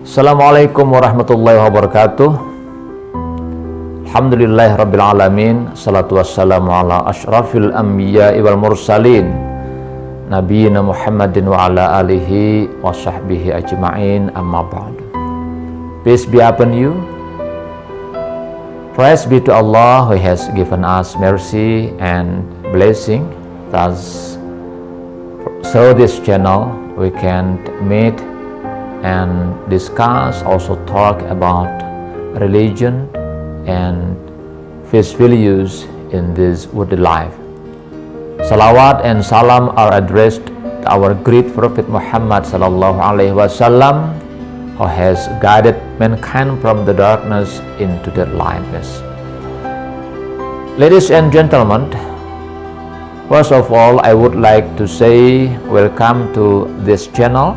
Assalamualaikum warahmatullahi wabarakatuh. Alhamdulillah rabbil alamin. Salatu wassalamu ala ashrafil anbiya wal mursalin Nabiyina Muhammadin wa ala alihi wa sahbihi ajma'in, amma ba'du. Peace be upon you. Praise be to Allah who has given us mercy and blessing. Thus, through this channel we can meet and discuss, also talk about religion and face values in this worldly life. Salawat and salam are addressed to our great Prophet Muhammad sallallahu alaihi wasallam, who has guided mankind from the darkness into the lightness. Ladies and gentlemen, first of all, I would like to say welcome to this channel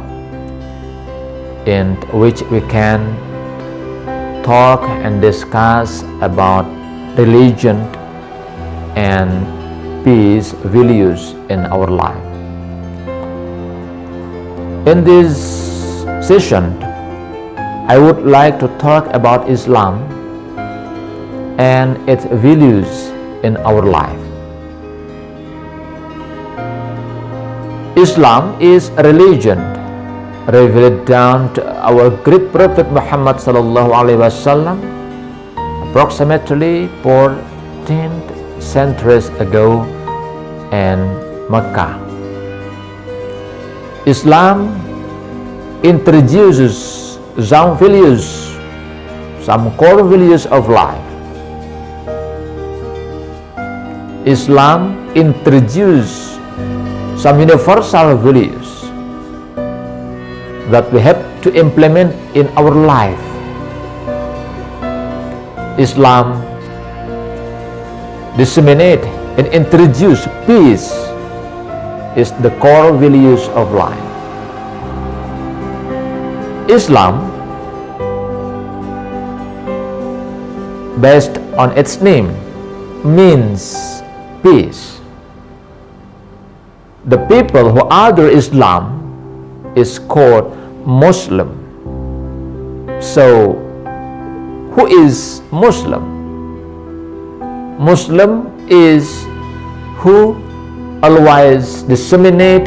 in which we can talk and discuss about religion and peace values in our life. In this session, I would like to talk about Islam and its values in our life. Islam is a religion revealed down to our great Prophet Muhammad sallallahu alaihi wasallam approximately 14 centuries ago in Mecca. Islam introduces some values, some core values of life. Islam introduces some universal values that we have to implement in our life. Islam disseminate and introduce peace is the core values of life. Islam, based on its name, means peace. The people who adore Islam is called Muslim. So, who is Muslim? Muslim is who always disseminate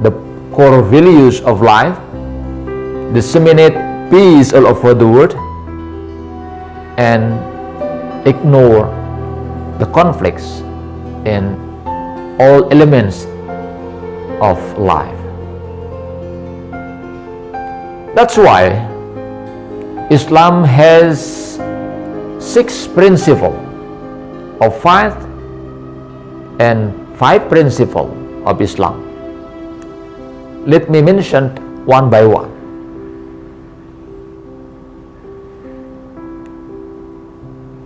the core values of life, disseminate peace all over the world, and ignore the conflicts in all elements of life. That's why Islam has 6 principles of faith and 5 principles of Islam. Let me mention one by one.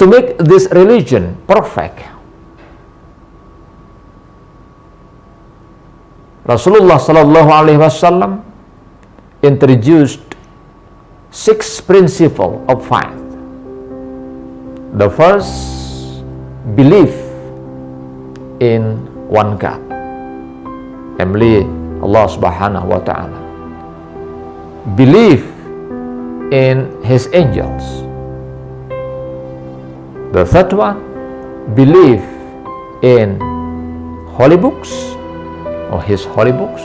To make this religion perfect, Rasulullah sallallahu alaihi wasallam introduced 6 principles of faith. The first, belief in one God, namely Allah subhanahu wa ta'ala. Belief in His angels. The third one, belief in holy books or His holy books.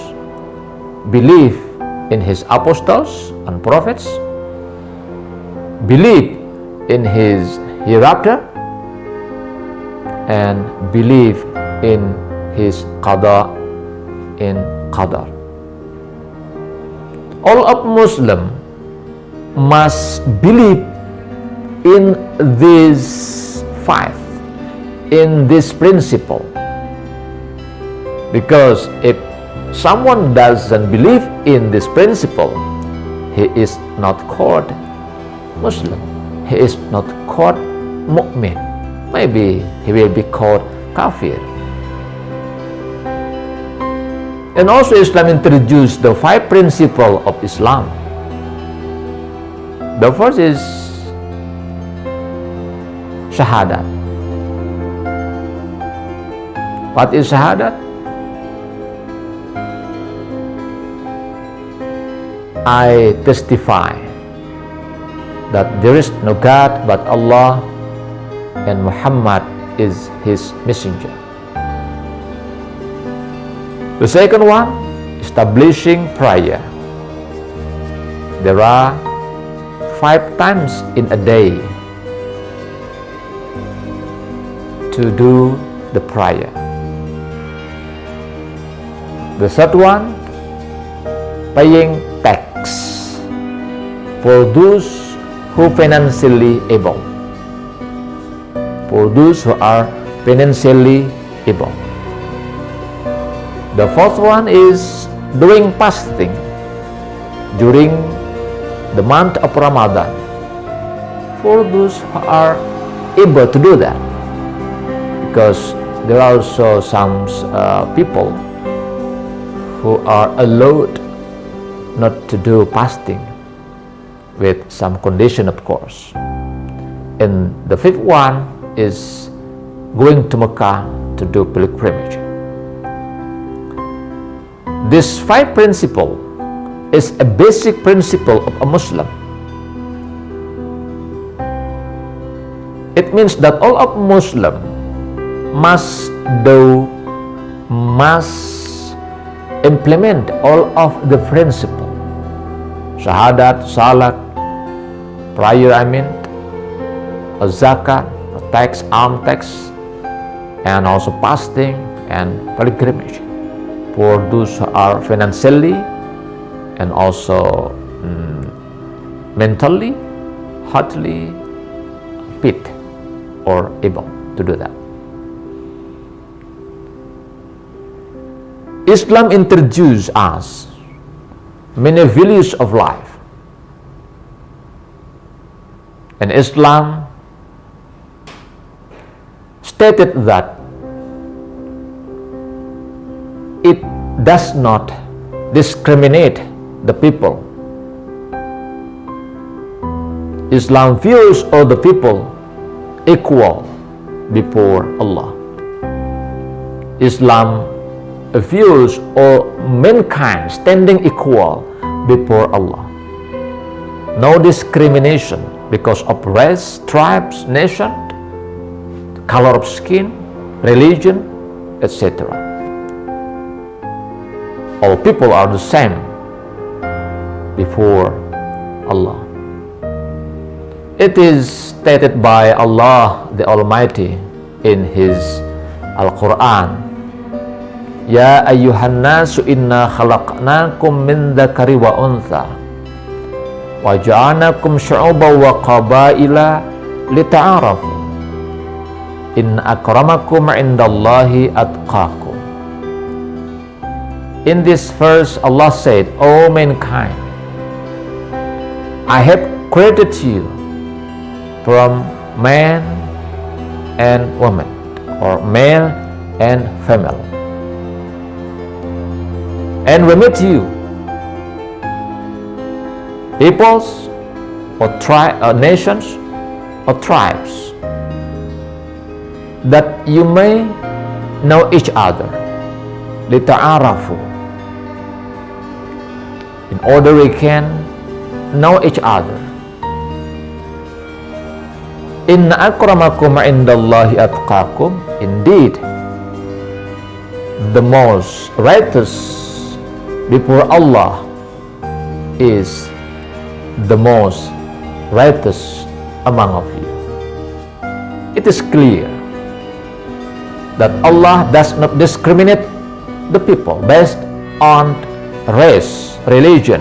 Belief in His apostles and prophets, believe in His hereafter, and believe in His qada in qadar. All of Muslim must believe in this faith, in this principle, because if someone doesn't believe in this principle, he is not called Muslim. He is not called mu'min. Maybe he will be called kafir. And also Islam introduced the 5 principles of Islam. The first is shahadat. What is shahadat? I testify that there is no God but Allah and Muhammad is His messenger. The second one, establishing prayer. There are 5 times in a day to do the prayer. The third one, paying tax for those who financially able. For those who are financially able. The fourth one is doing fasting during the month of Ramadan for those who are able to do that, because there are also some people who are allowed not to do fasting with some condition, of course. And the fifth one is going to Mecca to do pilgrimage. This 5 principle is a basic principle of a Muslim. It means that all of Muslim must implement all of the principle. Shahadat, salat, prayer, zakat, tax, alms tax, and also fasting and pilgrimage for those who are financially and also mentally, heartily fit or able to do that. Islam introduced us many values of life, and Islam stated that it does not discriminate the people. Islam views all the people equal before Allah. Islam views all mankind standing equal before Allah. No discrimination because of race, tribes, nation, color of skin, religion, etc. All people are the same before Allah. It is stated by Allah the Almighty in His Al-Quran, Ya ayyuhan nasu inna khalaqnakum min dzakari wa untha wa ja'alnakum syu'uban wa qabaila lita'arafu inna akramakum 'indallahi atqakum. In this verse, Allah said, O mankind, I have created you from man and woman, or male and female, and we made you peoples or nations or tribes, that you may know each other, lita'arafu, in order we can know each other. Inna akramakum 'indallahi atqakum. Indeed, the most righteous before Allah is the most righteous among of you. It is clear that Allah does not discriminate the people based on race, religion,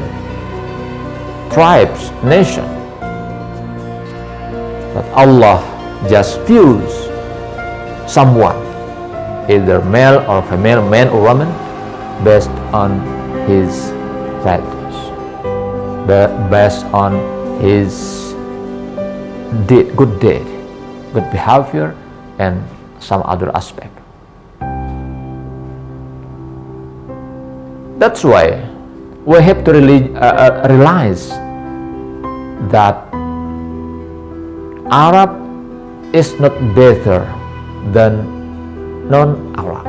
tribes, nation. But Allah just views someone, either male or female, man or woman, based on his values, based on his good deed, good behavior, and some other aspect. That's why we have to realize that Arab is not better than non-Arab.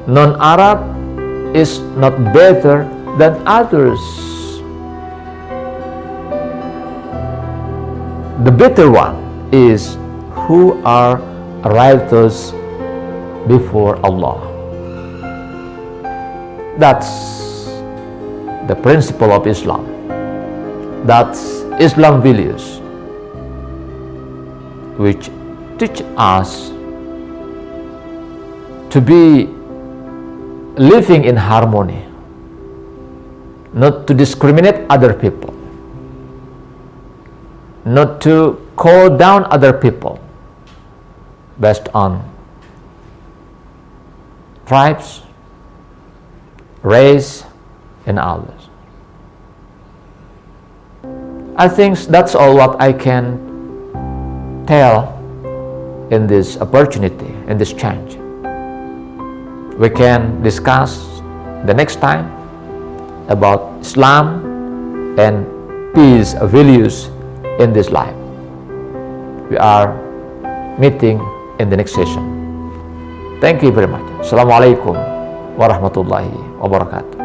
Non-Arab is not better than others. the better one is who are righteous before Allah. That's the principle of Islam. That's Islam values, which teach us to be living in harmony, not to discriminate other people, not to call down other people based on tribes, race, and others. I think that's all what I can tell in this opportunity, in this change. We can discuss the next time about Islam and peace values in this life. We are meeting in the next session. Thank you very much. Assalamualaikum warahmatullahi wabarakatuh.